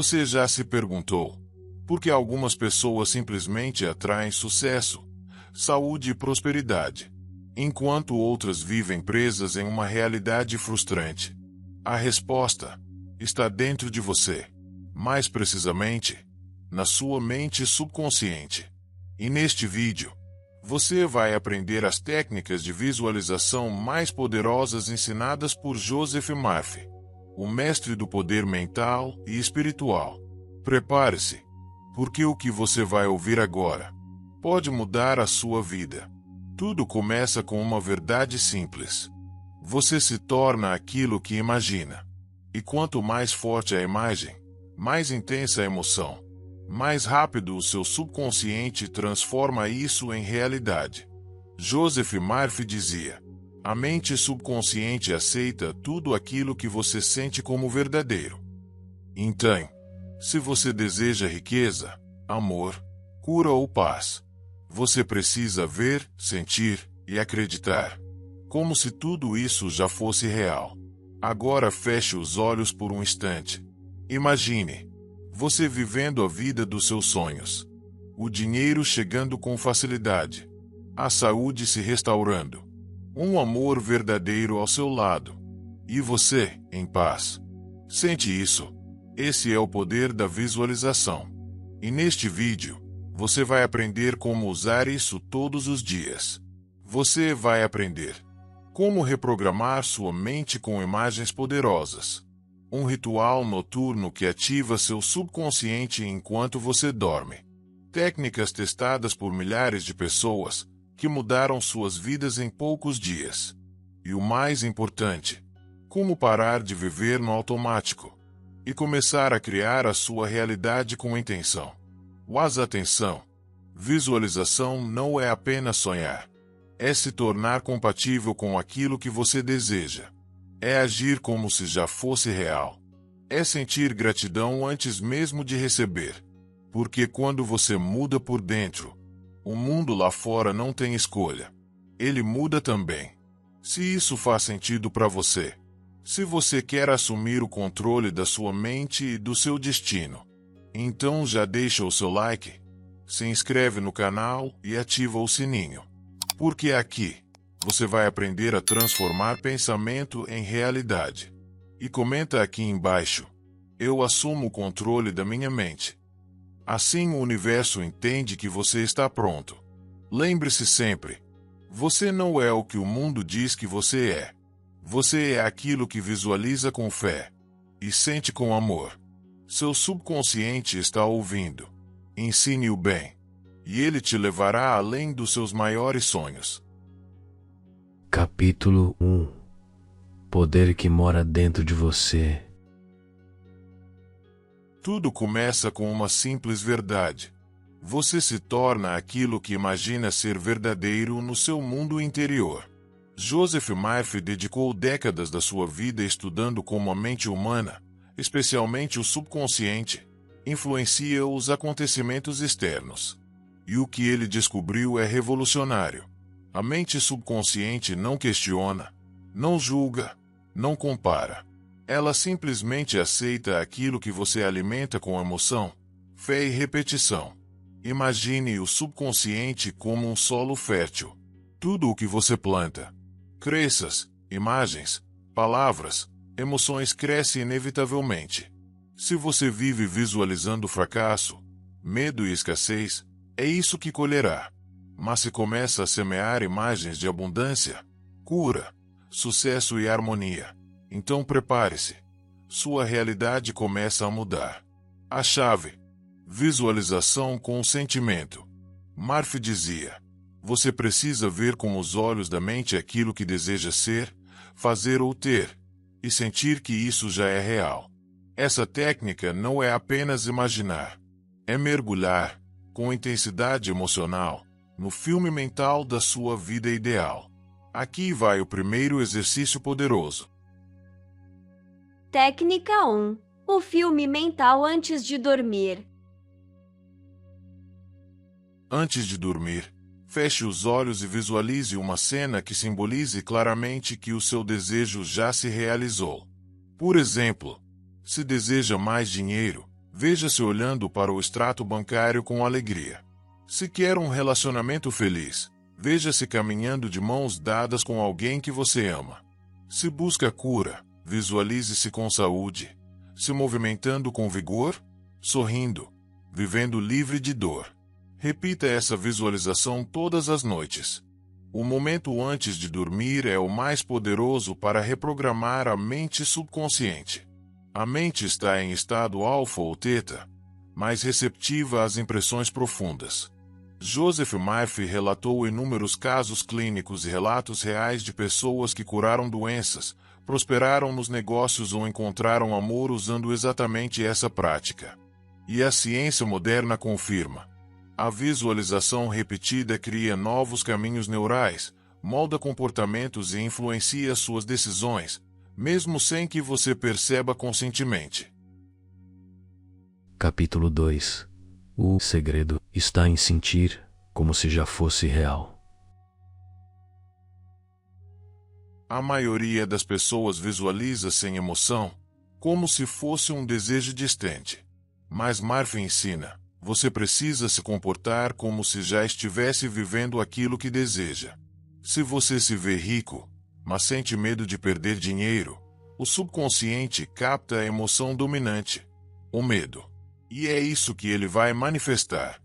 Você já se perguntou por que algumas pessoas simplesmente atraem sucesso, saúde e prosperidade, enquanto outras vivem presas em uma realidade frustrante? A resposta está dentro de você, mais precisamente, na sua mente subconsciente. E neste vídeo, você vai aprender as técnicas de visualização mais poderosas ensinadas por Joseph Murphy, o mestre do poder mental e espiritual. Prepare-se, porque o que você vai ouvir agora pode mudar a sua vida. Tudo começa com uma verdade simples. Você se torna aquilo que imagina. E quanto mais forte a imagem, mais intensa a emoção, mais rápido o seu subconsciente transforma isso em realidade. Joseph Murphy dizia: a mente subconsciente aceita tudo aquilo que você sente como verdadeiro. Então, se você deseja riqueza, amor, cura ou paz, você precisa ver, sentir e acreditar, como se tudo isso já fosse real. Agora feche os olhos por um instante. Imagine você vivendo a vida dos seus sonhos. O dinheiro chegando com facilidade. A saúde se restaurando. Um amor verdadeiro ao seu lado. E você, em paz. Sente isso? Esse é o poder da visualização. E neste vídeo, você vai aprender como usar isso todos os dias. Você vai aprender como reprogramar sua mente com imagens poderosas. Um ritual noturno que ativa seu subconsciente enquanto você dorme. Técnicas testadas por milhares de pessoas que mudaram suas vidas em poucos dias. E o mais importante, como parar de viver no automático e começar a criar a sua realidade com intenção. Mas atenção, visualização não é apenas sonhar. É se tornar compatível com aquilo que você deseja. É agir como se já fosse real. É sentir gratidão antes mesmo de receber. Porque quando você muda por dentro, o mundo lá fora não tem escolha. Ele muda também. Se isso faz sentido para você, se você quer assumir o controle da sua mente e do seu destino, então já deixa o seu like, se inscreve no canal e ativa o sininho. Porque aqui, você vai aprender a transformar pensamento em realidade. E comenta aqui embaixo: eu assumo o controle da minha mente. Assim o universo entende que você está pronto. Lembre-se sempre: você não é o que o mundo diz que você é. Você é aquilo que visualiza com fé e sente com amor. Seu subconsciente está ouvindo. Ensine-o bem, e ele te levará além dos seus maiores sonhos. Capítulo 1. Poder que mora dentro de você. Tudo começa com uma simples verdade. Você se torna aquilo que imagina ser verdadeiro no seu mundo interior. Joseph Murphy dedicou décadas da sua vida estudando como a mente humana, especialmente o subconsciente, influencia os acontecimentos externos. E o que ele descobriu é revolucionário. A mente subconsciente não questiona, não julga, não compara. Ela simplesmente aceita aquilo que você alimenta com emoção, fé e repetição. Imagine o subconsciente como um solo fértil. Tudo o que você planta, crenças, imagens, palavras, emoções cresce inevitavelmente. Se você vive visualizando fracasso, medo e escassez, é isso que colherá. Mas se começa a semear imagens de abundância, cura, sucesso e harmonia, então prepare-se. Sua realidade começa a mudar. A chave: visualização com o sentimento. Murphy dizia: você precisa ver com os olhos da mente aquilo que deseja ser, fazer ou ter, e sentir que isso já é real. Essa técnica não é apenas imaginar, é mergulhar, com intensidade emocional, no filme mental da sua vida ideal. Aqui vai o primeiro exercício poderoso. Técnica 1. O filme mental antes de dormir. Antes de dormir, feche os olhos e visualize uma cena que simbolize claramente que o seu desejo já se realizou. Por exemplo, se deseja mais dinheiro, Veja-se olhando para o extrato bancário com alegria. Se quer um relacionamento feliz, veja-se caminhando de mãos dadas com alguém que você ama. Se busca cura, visualize-se com saúde, se movimentando com vigor, sorrindo, vivendo livre de dor. Repita essa visualização todas as noites. O momento antes de dormir é o mais poderoso para reprogramar a mente subconsciente. A mente está em estado alfa ou teta, mais receptiva às impressões profundas. Joseph Murphy relatou inúmeros casos clínicos e relatos reais de pessoas que curaram doenças, prosperaram nos negócios ou encontraram amor usando exatamente essa prática. E a ciência moderna confirma. A visualização repetida cria novos caminhos neurais, molda comportamentos e influencia suas decisões, mesmo sem que você perceba conscientemente. Capítulo 2. O segredo está em sentir como se já fosse real. A maioria das pessoas visualiza sem emoção, como se fosse um desejo distante. Mas Murphy ensina, você precisa se comportar como se já estivesse vivendo aquilo que deseja. Se você se vê rico, mas sente medo de perder dinheiro, o subconsciente capta a emoção dominante, o medo. E é isso que ele vai manifestar.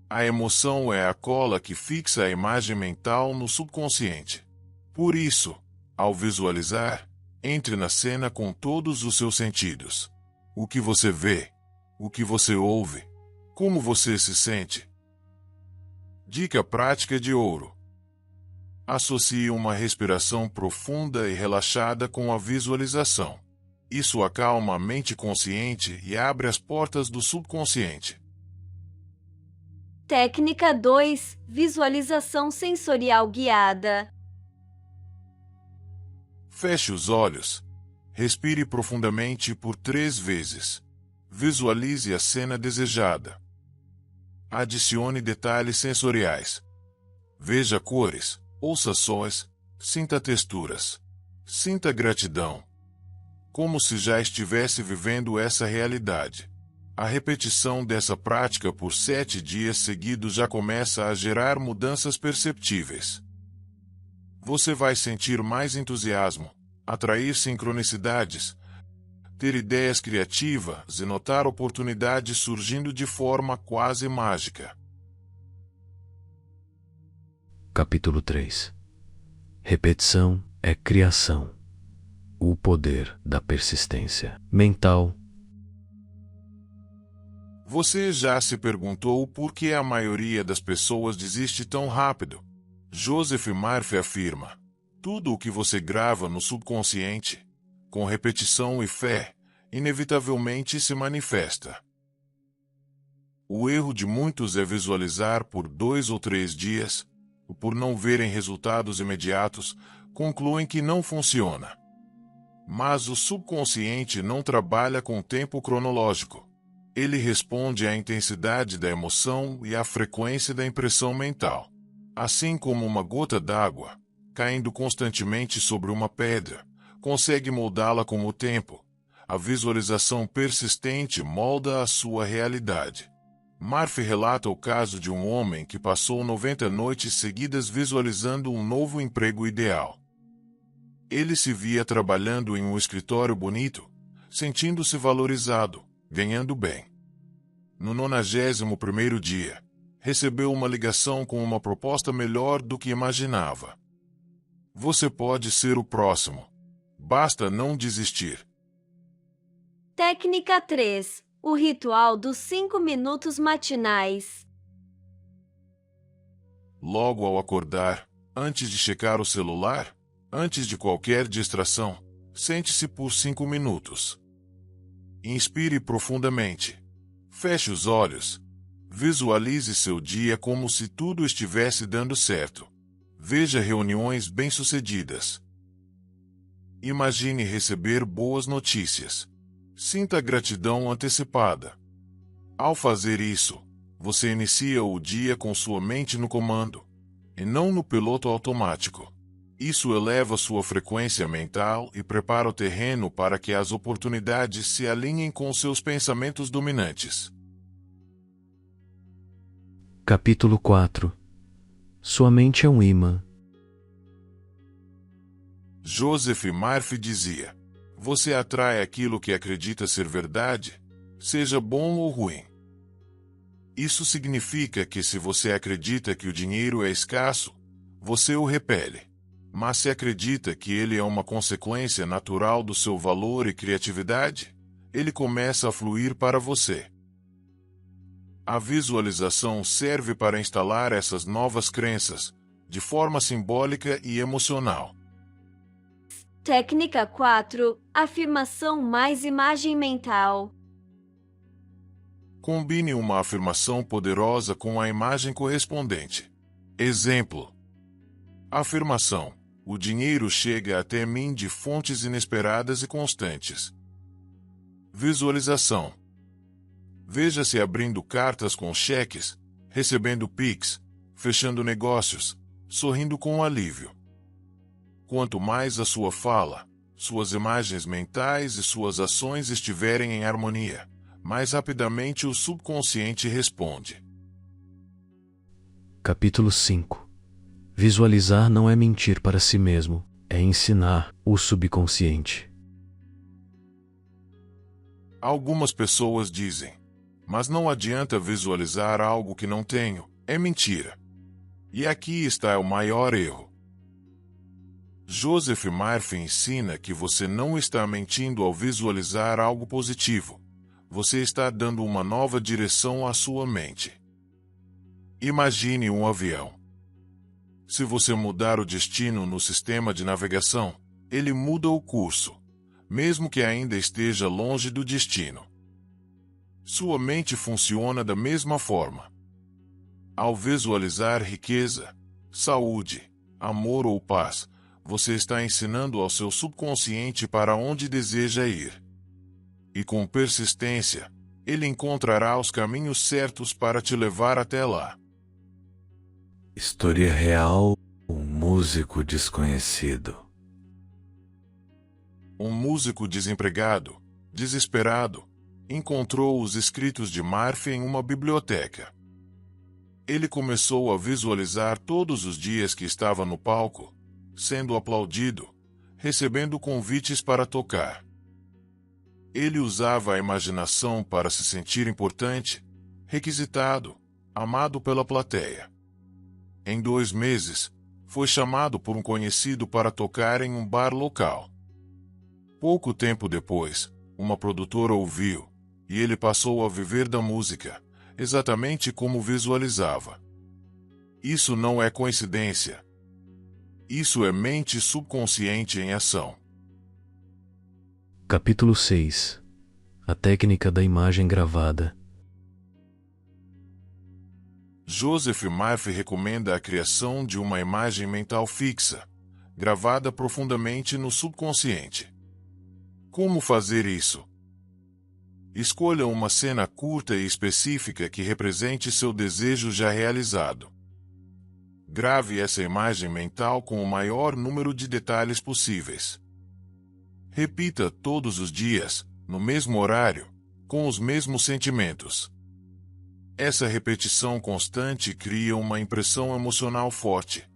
A emoção é a cola que fixa a imagem mental no subconsciente. Por isso, ao visualizar, entre na cena com todos os seus sentidos. O que você vê, o que você ouve, como você se sente. Dica prática de ouro. Associe uma respiração profunda e relaxada com a visualização. Isso acalma a mente consciente e abre as portas do subconsciente. Técnica 2. Visualização sensorial guiada. Feche os olhos. Respire profundamente por 3 vezes. Visualize a cena desejada. Adicione detalhes sensoriais. Veja cores, ouça sons, sinta texturas. Sinta gratidão. Como se já estivesse vivendo essa realidade. A repetição dessa prática por 7 dias seguidos já começa a gerar mudanças perceptíveis. Você vai sentir mais entusiasmo, atrair sincronicidades, ter ideias criativas e notar oportunidades surgindo de forma quase mágica. Capítulo 3. Repetição é criação. O poder da persistência mental. Você já se perguntou por que a maioria das pessoas desiste tão rápido? Joseph Murphy afirma: tudo o que você grava no subconsciente, com repetição e fé, inevitavelmente se manifesta. O erro de muitos é visualizar por 2 ou 3 dias, e por não verem resultados imediatos, concluem que não funciona. Mas o subconsciente não trabalha com tempo cronológico. Ele responde à intensidade da emoção e à frequência da impressão mental. Assim como uma gota d'água, caindo constantemente sobre uma pedra, consegue moldá-la com o tempo. A visualização persistente molda a sua realidade. Murphy relata o caso de um homem que passou 90 noites seguidas visualizando um novo emprego ideal. Ele se via trabalhando em um escritório bonito, sentindo-se valorizado, ganhando bem. No 91º dia, recebeu uma ligação com uma proposta melhor do que imaginava. Você pode ser o próximo. Basta não desistir. Técnica 3. O ritual dos 5 minutos matinais. Logo ao acordar, antes de checar o celular, antes de qualquer distração, sente-se por 5 minutos. Inspire profundamente. Feche os olhos. Visualize seu dia como se tudo estivesse dando certo. Veja reuniões bem-sucedidas. Imagine receber boas notícias. Sinta gratidão antecipada. Ao fazer isso, você inicia o dia com sua mente no comando, e não no piloto automático. Isso eleva sua frequência mental e prepara o terreno para que as oportunidades se alinhem com seus pensamentos dominantes. Capítulo 4. Sua mente é um imã. Joseph Murphy dizia: você atrai aquilo que acredita ser verdade, seja bom ou ruim. Isso significa que se você acredita que o dinheiro é escasso, você o repele. Mas se acredita que ele é uma consequência natural do seu valor e criatividade, ele começa a fluir para você. A visualização serve para instalar essas novas crenças, de forma simbólica e emocional. Técnica 4. Afirmação mais imagem mental. Combine uma afirmação poderosa com a imagem correspondente. Exemplo: afirmação: o dinheiro chega até mim de fontes inesperadas e constantes. Visualização: veja-se abrindo cartas com cheques, recebendo Pix, fechando negócios, sorrindo com alívio. Quanto mais a sua fala, suas imagens mentais e suas ações estiverem em harmonia, mais rapidamente o subconsciente responde. Capítulo 5. Visualizar não é mentir para si mesmo, é ensinar o subconsciente. Algumas pessoas dizem: mas não adianta visualizar algo que não tenho, é mentira. E aqui está o maior erro. Joseph Murphy ensina que você não está mentindo ao visualizar algo positivo. Você está dando uma nova direção à sua mente. Imagine um avião. Se você mudar o destino no sistema de navegação, ele muda o curso, mesmo que ainda esteja longe do destino. Sua mente funciona da mesma forma. Ao visualizar riqueza, saúde, amor ou paz, você está ensinando ao seu subconsciente para onde deseja ir. E com persistência, ele encontrará os caminhos certos para te levar até lá. História real: um músico desconhecido. Um músico desempregado, desesperado, encontrou os escritos de Murphy em uma biblioteca. Ele começou a visualizar todos os dias que estava no palco, sendo aplaudido, recebendo convites para tocar. Ele usava a imaginação para se sentir importante, requisitado, amado pela plateia. Em 2 meses, foi chamado por um conhecido para tocar em um bar local. Pouco tempo depois, uma produtora o viu, e ele passou a viver da música, exatamente como visualizava. Isso não é coincidência. Isso é mente subconsciente em ação. Capítulo 6. A técnica da imagem gravada. Joseph Murphy recomenda a criação de uma imagem mental fixa, gravada profundamente no subconsciente. Como fazer isso? Escolha uma cena curta e específica que represente seu desejo já realizado. Grave essa imagem mental com o maior número de detalhes possíveis. Repita todos os dias, no mesmo horário, com os mesmos sentimentos. Essa repetição constante cria uma impressão emocional forte,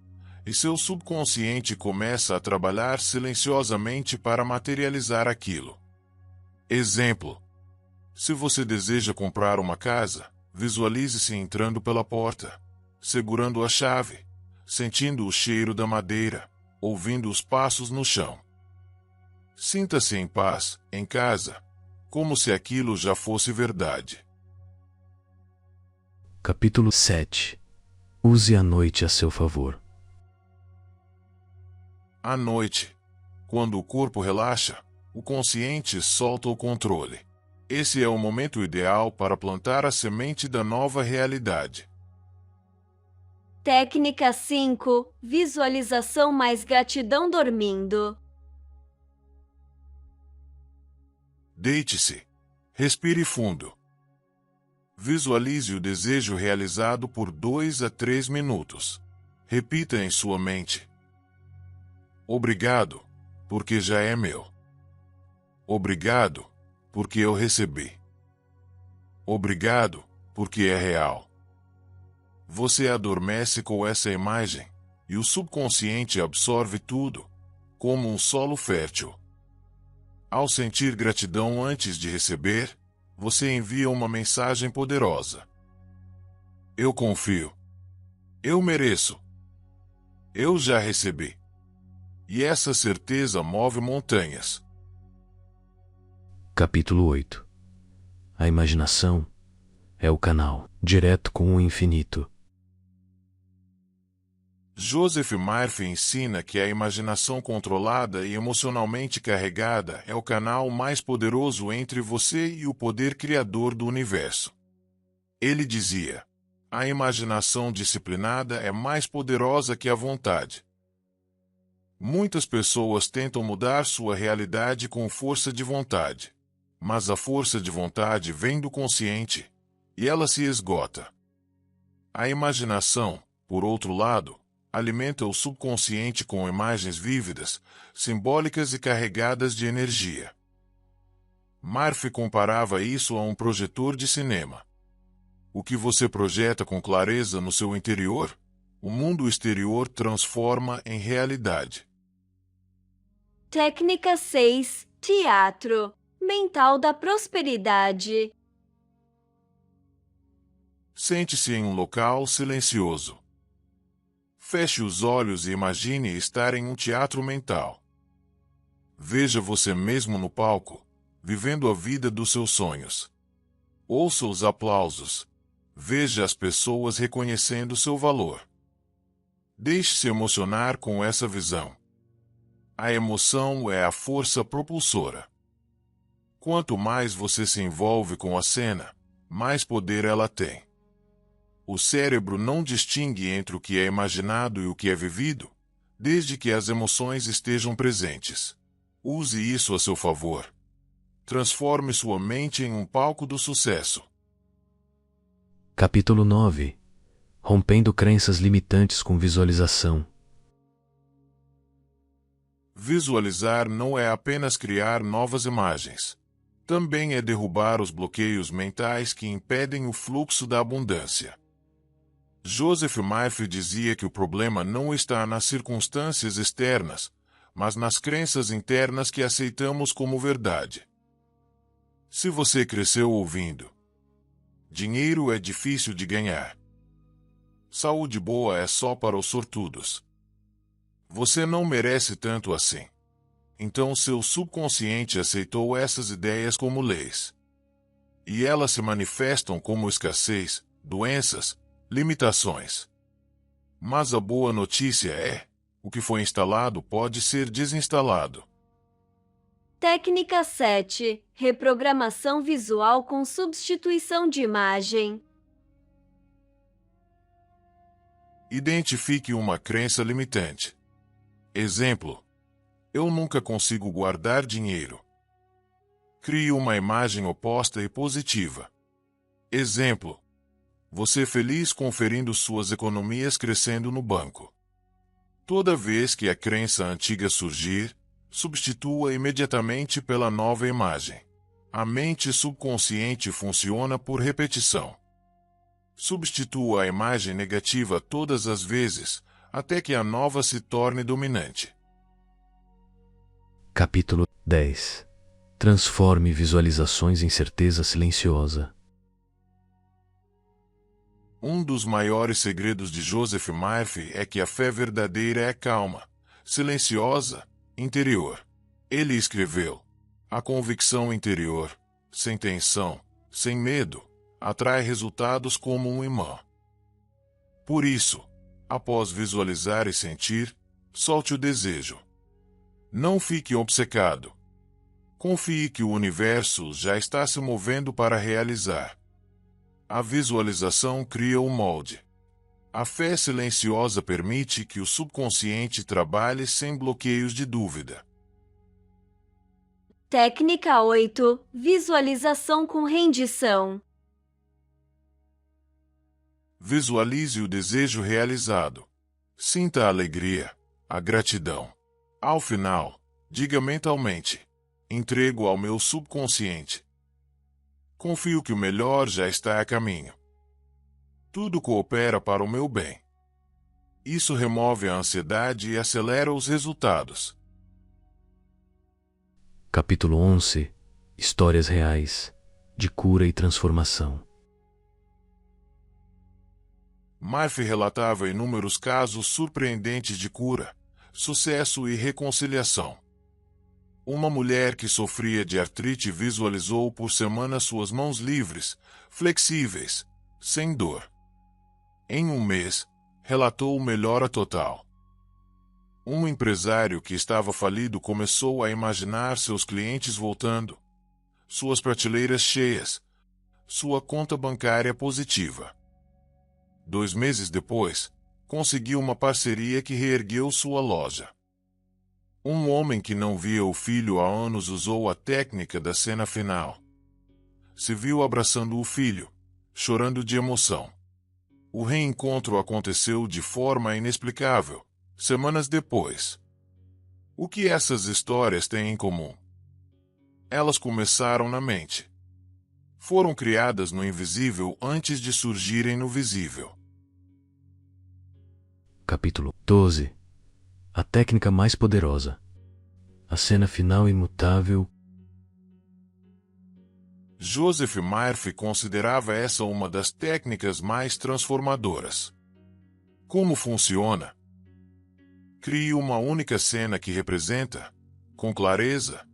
e seu subconsciente começa a trabalhar silenciosamente para materializar aquilo. Exemplo: se você deseja comprar uma casa, visualize-se entrando pela porta, segurando a chave, sentindo o cheiro da madeira, ouvindo os passos no chão. Sinta-se em paz, em casa, como se aquilo já fosse verdade. Capítulo 7. Use a noite a seu favor. À noite, quando o corpo relaxa, o consciente solta o controle. Esse é o momento ideal para plantar a semente da nova realidade. Técnica 5. Visualização mais gratidão dormindo. Deite-se. Respire fundo. Visualize o desejo realizado por 2 a 3 minutos. Repita em sua mente: Obrigado, porque já é meu. Obrigado, porque eu recebi. Obrigado, porque é real. Você adormece com essa imagem, e o subconsciente absorve tudo, como um solo fértil. Ao sentir gratidão antes de receber, você envia uma mensagem poderosa. Eu confio. Eu mereço. Eu já recebi. E essa certeza move montanhas. Capítulo 8. A imaginação é o canal direto com o infinito. Joseph Murphy ensina que a imaginação controlada e emocionalmente carregada é o canal mais poderoso entre você e o poder criador do universo. Ele dizia: a imaginação disciplinada é mais poderosa que a vontade. Muitas pessoas tentam mudar sua realidade com força de vontade, mas a força de vontade vem do consciente, e ela se esgota. A imaginação, por outro lado, alimenta o subconsciente com imagens vívidas, simbólicas e carregadas de energia. Murphy comparava isso a um projetor de cinema. O que você projeta com clareza no seu interior, o mundo exterior transforma em realidade. Técnica 6. Teatro mental da prosperidade. Sente-se em um local silencioso. Feche os olhos e imagine estar em um teatro mental. Veja você mesmo no palco, vivendo a vida dos seus sonhos. Ouça os aplausos. Veja as pessoas reconhecendo seu valor. Deixe-se emocionar com essa visão. A emoção é a força propulsora. Quanto mais você se envolve com a cena, mais poder ela tem. O cérebro não distingue entre o que é imaginado e o que é vivido, desde que as emoções estejam presentes. Use isso a seu favor. Transforme sua mente em um palco do sucesso. Capítulo 9. Rompendo crenças limitantes com visualização. Visualizar não é apenas criar novas imagens. Também é derrubar os bloqueios mentais que impedem o fluxo da abundância. Joseph Murphy dizia que o problema não está nas circunstâncias externas, mas nas crenças internas que aceitamos como verdade. Se você cresceu ouvindo: dinheiro é difícil de ganhar. Saúde boa é só para os sortudos. Você não merece tanto assim. Então seu subconsciente aceitou essas ideias como leis. E elas se manifestam como escassez, doenças, limitações. Mas a boa notícia é: o que foi instalado pode ser desinstalado. Técnica 7. Reprogramação visual com substituição de imagem. Identifique uma crença limitante. Exemplo: eu nunca consigo guardar dinheiro. Crie uma imagem oposta e positiva. Exemplo: você feliz conferindo suas economias crescendo no banco. Toda vez que a crença antiga surgir, substitua imediatamente pela nova imagem. A mente subconsciente funciona por repetição. Substitua a imagem negativa todas as vezes, até que a nova se torne dominante. Capítulo 10. Transforme visualizações em certeza silenciosa. Um dos maiores segredos de Joseph Murphy é que a fé verdadeira é calma, silenciosa, interior. Ele escreveu: a convicção interior, sem tensão, sem medo, atrai resultados como um imã. Por isso, após visualizar e sentir, solte o desejo. Não fique obcecado. Confie que o universo já está se movendo para realizar. A visualização cria o molde. A fé silenciosa permite que o subconsciente trabalhe sem bloqueios de dúvida. Técnica 8. Visualização com rendição. Visualize o desejo realizado. Sinta a alegria, a gratidão. Ao final, diga mentalmente: entrego ao meu subconsciente. Confio que o melhor já está a caminho. Tudo coopera para o meu bem. Isso remove a ansiedade e acelera os resultados. Capítulo 11. Histórias reais, de cura e transformação. Murphy relatava inúmeros casos surpreendentes de cura, sucesso e reconciliação. Uma mulher que sofria de artrite visualizou por semanas suas mãos livres, flexíveis, sem dor. Em um mês, relatou melhora total. Um empresário que estava falido começou a imaginar seus clientes voltando, suas prateleiras cheias, sua conta bancária positiva. 2 meses depois, conseguiu uma parceria que reergueu sua loja. Um homem que não via o filho há anos usou a técnica da cena final. Se viu abraçando o filho, chorando de emoção. O reencontro aconteceu de forma inexplicável, semanas depois. O que essas histórias têm em comum? Elas começaram na mente. Foram criadas no invisível antes de surgirem no visível. Capítulo 12. A técnica mais poderosa. A cena final imutável. Joseph Murphy considerava essa uma das técnicas mais transformadoras. Como funciona? Crie uma única cena que representa, com clareza,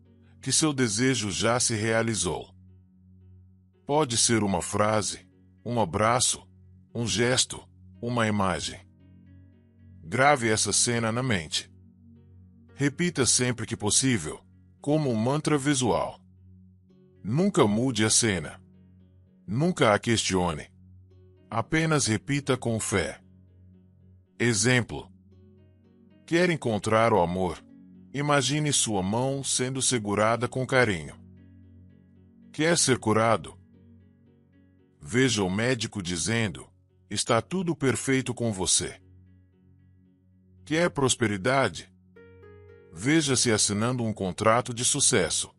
que seu desejo já se realizou. Pode ser uma frase, um abraço, um gesto, uma imagem. Grave essa cena na mente. Repita sempre que possível, como um mantra visual. Nunca mude a cena. Nunca a questione. Apenas repita com fé. Exemplo. Quer encontrar o amor? Imagine sua mão sendo segurada com carinho. Quer ser curado? Veja o médico dizendo: está tudo perfeito com você. Quer prosperidade? Veja-se assinando um contrato de sucesso.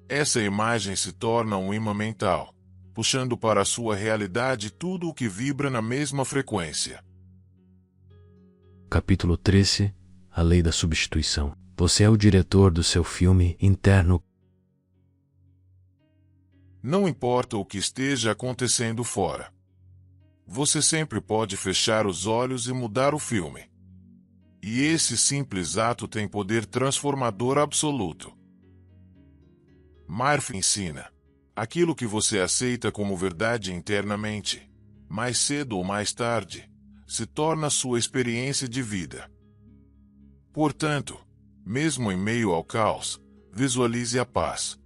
Essa imagem se torna um imã mental, puxando para a sua realidade tudo o que vibra na mesma frequência. Capítulo 13. A lei da substituição. Você é o diretor do seu filme interno. Não importa o que esteja acontecendo fora. Você sempre pode fechar os olhos e mudar o filme. E esse simples ato tem poder transformador absoluto. Murphy ensina: aquilo que você aceita como verdade internamente, mais cedo ou mais tarde, se torna sua experiência de vida. Portanto, mesmo em meio ao caos, visualize a paz.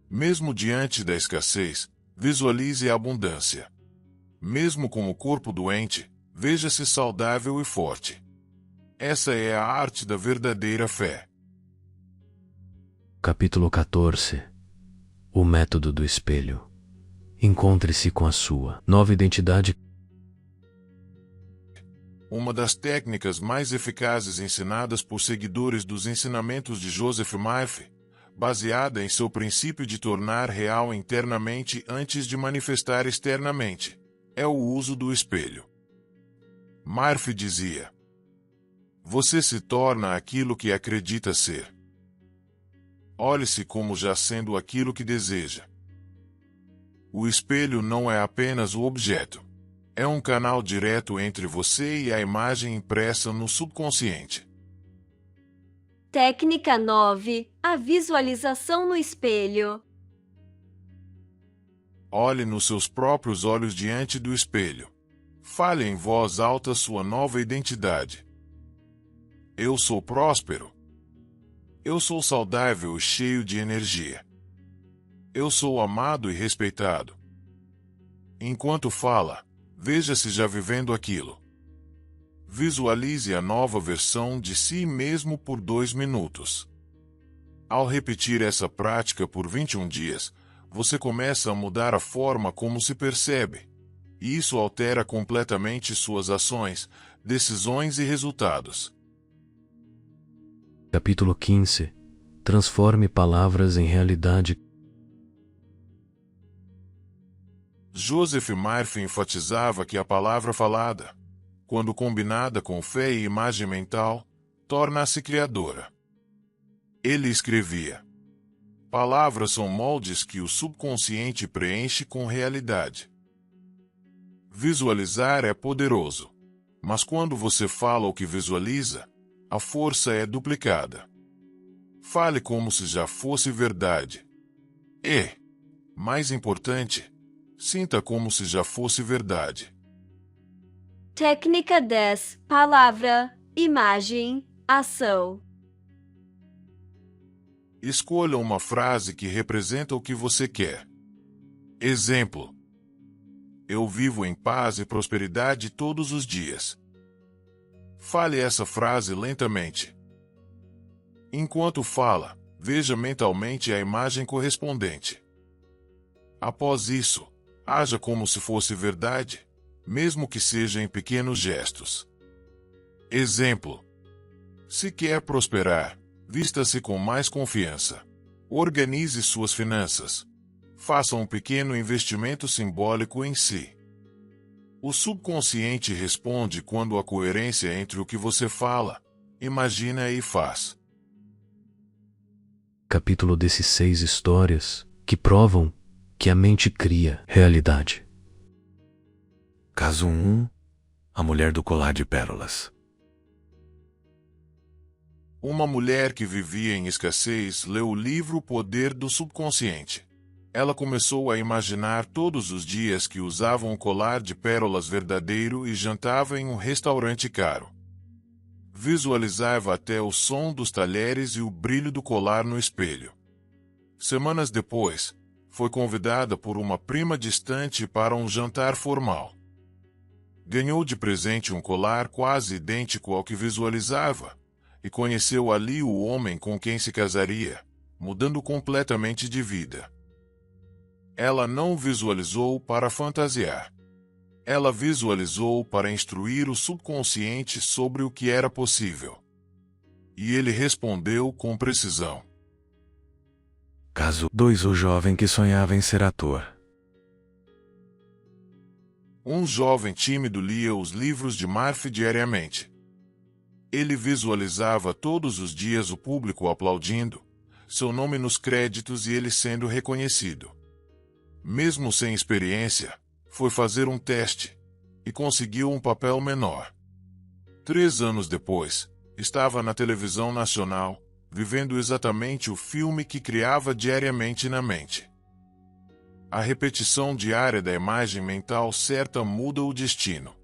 Mesmo diante da escassez, visualize a abundância. Mesmo com o corpo doente, veja-se saudável e forte. Essa é a arte da verdadeira fé. Capítulo 14. O método do espelho. Encontre-se com a sua nova identidade. Uma das técnicas mais eficazes ensinadas por seguidores dos ensinamentos de Joseph Murphy, baseada em seu princípio de tornar real internamente antes de manifestar externamente, é o uso do espelho. Murphy dizia: você se torna aquilo que acredita ser. Olhe-se como já sendo aquilo que deseja. O espelho não é apenas o objeto. É um canal direto entre você e a imagem impressa no subconsciente. Técnica 9. A visualização no espelho. Olhe nos seus próprios olhos diante do espelho. Fale em voz alta sua nova identidade. Eu sou próspero. Eu sou saudável e cheio de energia. Eu sou amado e respeitado. Enquanto fala, veja-se já vivendo aquilo. Visualize a nova versão de si mesmo por 2 minutos. Ao repetir essa prática por 21 dias, você começa a mudar a forma como se percebe. E isso altera completamente suas ações, decisões e resultados. Capítulo 15. Transforme palavras em realidade. Joseph Murphy enfatizava que a palavra falada, quando combinada com fé e imagem mental, torna-se criadora. Ele escrevia: palavras são moldes que o subconsciente preenche com realidade. Visualizar é poderoso, mas quando você fala o que visualiza, a força é duplicada. Fale como se já fosse verdade. E, mais importante, sinta como se já fosse verdade. Técnica 10. Palavra, imagem, ação. Escolha uma frase que representa o que você quer. Exemplo: eu vivo em paz e prosperidade todos os dias. Fale essa frase lentamente. Enquanto fala, veja mentalmente a imagem correspondente. Após isso, haja como se fosse verdade, mesmo que seja em pequenos gestos. Exemplo: se quer prosperar, vista-se com mais confiança. Organize suas finanças. Faça um pequeno investimento simbólico em si. O subconsciente responde quando há coerência entre o que você fala, imagina e faz. Capítulo 16. Histórias que provam que a mente cria realidade. Caso 1. A mulher do colar de pérolas. Uma mulher que vivia em escassez leu o livro O Poder do Subconsciente. Ela começou a imaginar todos os dias que usava um colar de pérolas verdadeiro e jantava em um restaurante caro. Visualizava até o som dos talheres e o brilho do colar no espelho. Semanas depois, foi convidada por uma prima distante para um jantar formal. Ganhou de presente um colar quase idêntico ao que visualizava, e conheceu ali o homem com quem se casaria, mudando completamente de vida. Ela não visualizou para fantasiar. Ela visualizou para instruir o subconsciente sobre o que era possível. E ele respondeu com precisão. Caso 2. O jovem que sonhava em ser ator. Um jovem tímido lia os livros de Murphy diariamente. Ele visualizava todos os dias o público aplaudindo, seu nome nos créditos e ele sendo reconhecido. Mesmo sem experiência, foi fazer um teste e conseguiu um papel menor. 3 anos depois, estava na televisão nacional, vivendo exatamente o filme que criava diariamente na mente. A repetição diária da imagem mental certa muda o destino.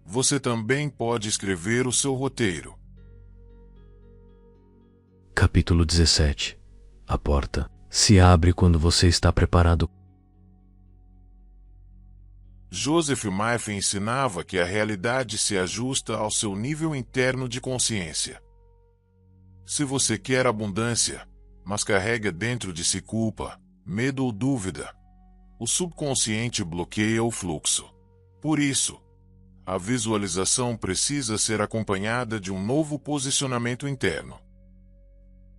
Você também pode escrever o seu roteiro. Capítulo 17. A porta se abre quando você está preparado. Joseph Murphy ensinava que a realidade se ajusta ao seu nível interno de consciência. Se você quer abundância, mas carrega dentro de si culpa, medo ou dúvida, o subconsciente bloqueia o fluxo. Por isso, a visualização precisa ser acompanhada de um novo posicionamento interno.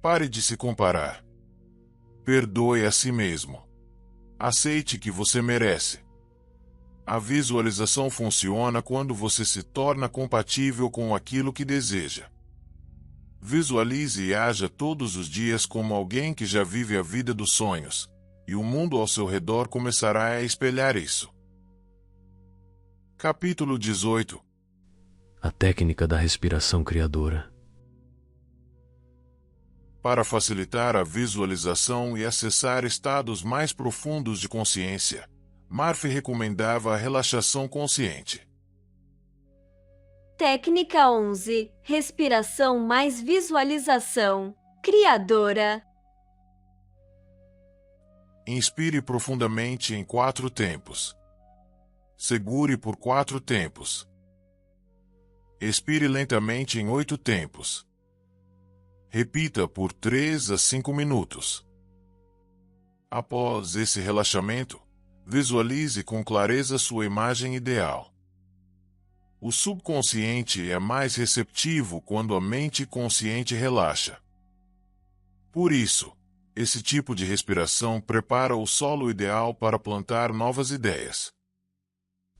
Pare de se comparar. Perdoe a si mesmo. Aceite que você merece. A visualização funciona quando você se torna compatível com aquilo que deseja. Visualize e haja todos os dias como alguém que já vive a vida dos sonhos, e o mundo ao seu redor começará a espelhar isso. Capítulo 18. A técnica da respiração criadora. Para facilitar a visualização e acessar estados mais profundos de consciência, Murphy recomendava a relaxação consciente. Técnica 11. Respiração mais visualização criadora. Inspire profundamente em 4 tempos. Segure por 4 tempos. Expire lentamente em 8 tempos. Repita por 3 a 5 minutos. Após esse relaxamento, visualize com clareza sua imagem ideal. O subconsciente é mais receptivo quando a mente consciente relaxa. Por isso, esse tipo de respiração prepara o solo ideal para plantar novas ideias.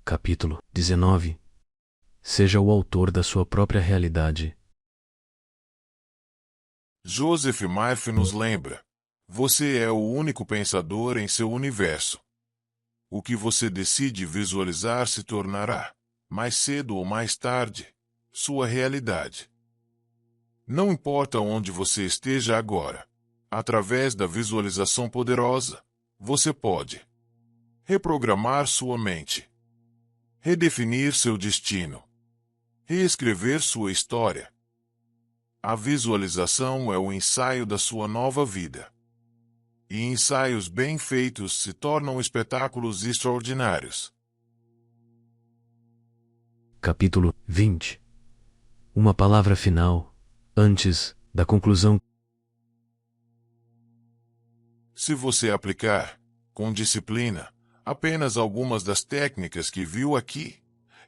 Capítulo 19. Seja o autor da sua própria realidade. Joseph Murphy nos lembra: você é o único pensador em seu universo. O que você decide visualizar se tornará, mais cedo ou mais tarde, sua realidade. Não importa onde você esteja agora, através da visualização poderosa, você pode reprogramar sua mente, redefinir seu destino, reescrever sua história. A visualização é o ensaio da sua nova vida. E ensaios bem feitos se tornam espetáculos extraordinários. Capítulo 20. Uma palavra final, antes da conclusão. Se você aplicar, com disciplina, apenas algumas das técnicas que viu aqui,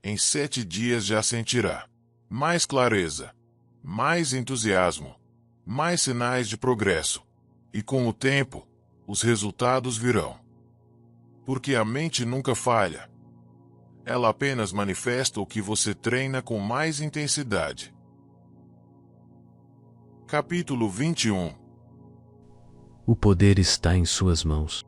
em 7 dias já sentirá mais clareza, mais entusiasmo, mais sinais de progresso. E com o tempo, os resultados virão. Porque a mente nunca falha. Ela apenas manifesta o que você treina com mais intensidade. Capítulo 21. O poder está em suas mãos.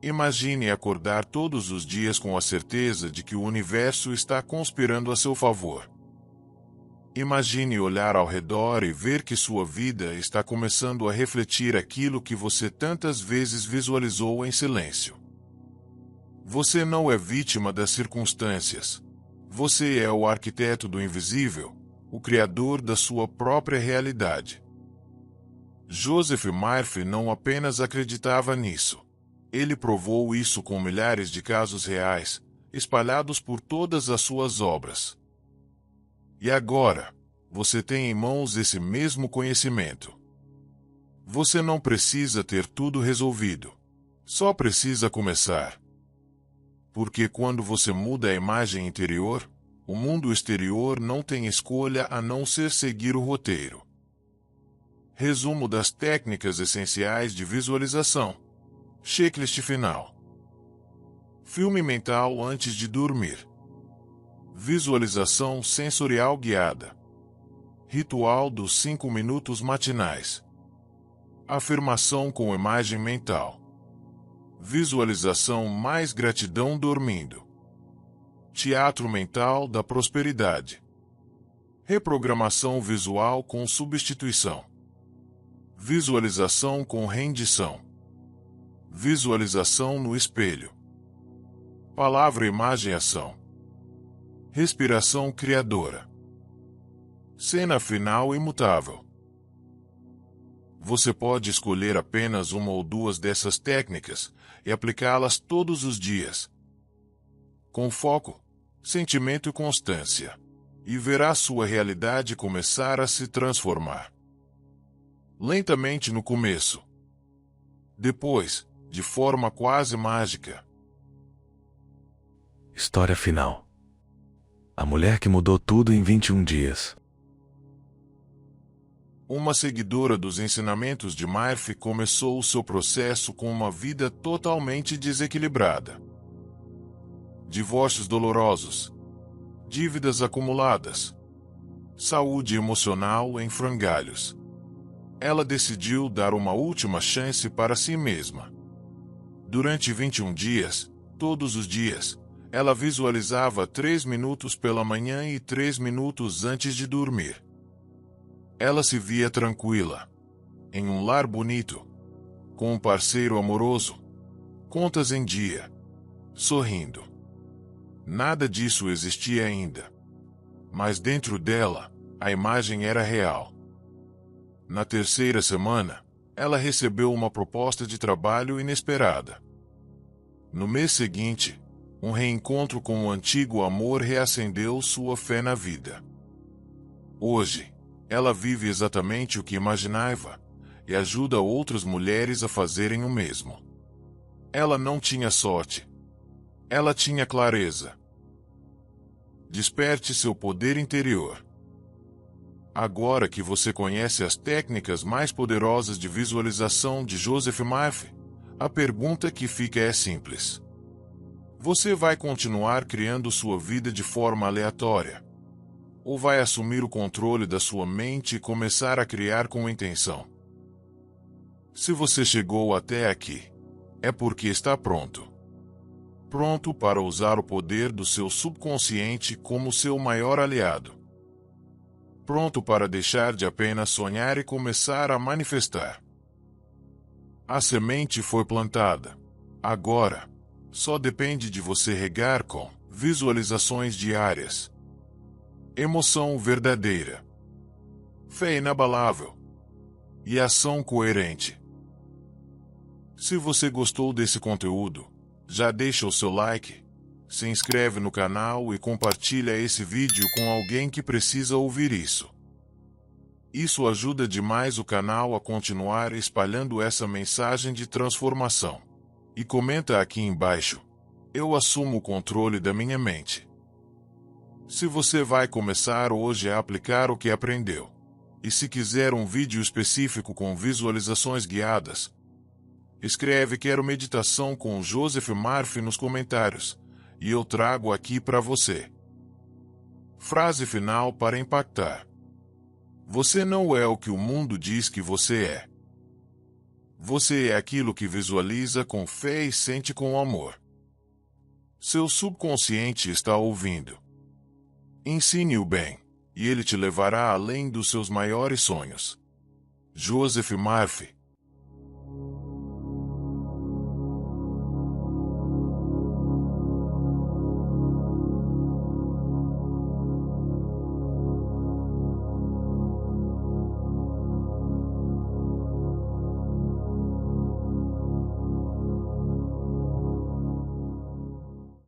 Imagine acordar todos os dias com a certeza de que o universo está conspirando a seu favor. Imagine olhar ao redor e ver que sua vida está começando a refletir aquilo que você tantas vezes visualizou em silêncio. Você não é vítima das circunstâncias. Você é o arquiteto do invisível, o criador da sua própria realidade. Joseph Murphy não apenas acreditava nisso. Ele provou isso com milhares de casos reais, espalhados por todas as suas obras. E agora, você tem em mãos esse mesmo conhecimento. Você não precisa ter tudo resolvido. Só precisa começar. Porque quando você muda a imagem interior, o mundo exterior não tem escolha a não ser seguir o roteiro. Resumo das técnicas essenciais de visualização. Checklist final. Filme mental antes de dormir. Visualização sensorial guiada. Ritual dos 5 minutos matinais. Afirmação com imagem mental. Visualização mais gratidão dormindo. Teatro mental da prosperidade. Reprogramação visual com substituição. Visualização com rendição. Visualização no espelho. Palavra, imagem, ação. Respiração criadora. Cena final imutável. Você pode escolher apenas uma ou duas dessas técnicas e aplicá-las todos os dias. Com foco, sentimento e constância. E verá sua realidade começar a se transformar. Lentamente no começo. Depois, de forma quase mágica. História final. A mulher que mudou tudo em 21 dias. Uma seguidora dos ensinamentos de Murphy começou o seu processo com uma vida totalmente desequilibrada. Divórcios dolorosos, dívidas acumuladas, saúde emocional em frangalhos. Ela decidiu dar uma última chance para si mesma. Durante 21 dias, todos os dias, ela visualizava 3 minutos pela manhã e 3 minutos antes de dormir. Ela se via tranquila, em um lar bonito, com um parceiro amoroso, contas em dia, sorrindo. Nada disso existia ainda. Mas dentro dela, a imagem era real. Na terceira semana, ela recebeu uma proposta de trabalho inesperada. No mês seguinte, um reencontro com o antigo amor reacendeu sua fé na vida. Hoje, ela vive exatamente o que imaginava e ajuda outras mulheres a fazerem o mesmo. Ela não tinha sorte. Ela tinha clareza. Desperte seu poder interior. Agora que você conhece as técnicas mais poderosas de visualização de Joseph Murphy, a pergunta que fica é simples. Você vai continuar criando sua vida de forma aleatória? Ou vai assumir o controle da sua mente e começar a criar com intenção? Se você chegou até aqui, é porque está pronto. Pronto para usar o poder do seu subconsciente como seu maior aliado. Pronto para deixar de apenas sonhar e começar a manifestar. A semente foi plantada. Agora, só depende de você regar com visualizações diárias, emoção verdadeira, fé inabalável e ação coerente. Se você gostou desse conteúdo, já deixa o seu like, se inscreve no canal e compartilha esse vídeo com alguém que precisa ouvir isso. Isso ajuda demais o canal a continuar espalhando essa mensagem de transformação. E comenta aqui embaixo: eu assumo o controle da minha mente. Se você vai começar hoje a aplicar o que aprendeu, e se quiser um vídeo específico com visualizações guiadas, escreve "Quero meditação com Joseph Murphy" nos comentários, e eu trago aqui para você. Frase final para impactar. Você não é o que o mundo diz que você é. Você é aquilo que visualiza com fé e sente com amor. Seu subconsciente está ouvindo. Ensine-o bem, e ele te levará além dos seus maiores sonhos. Joseph Murphy.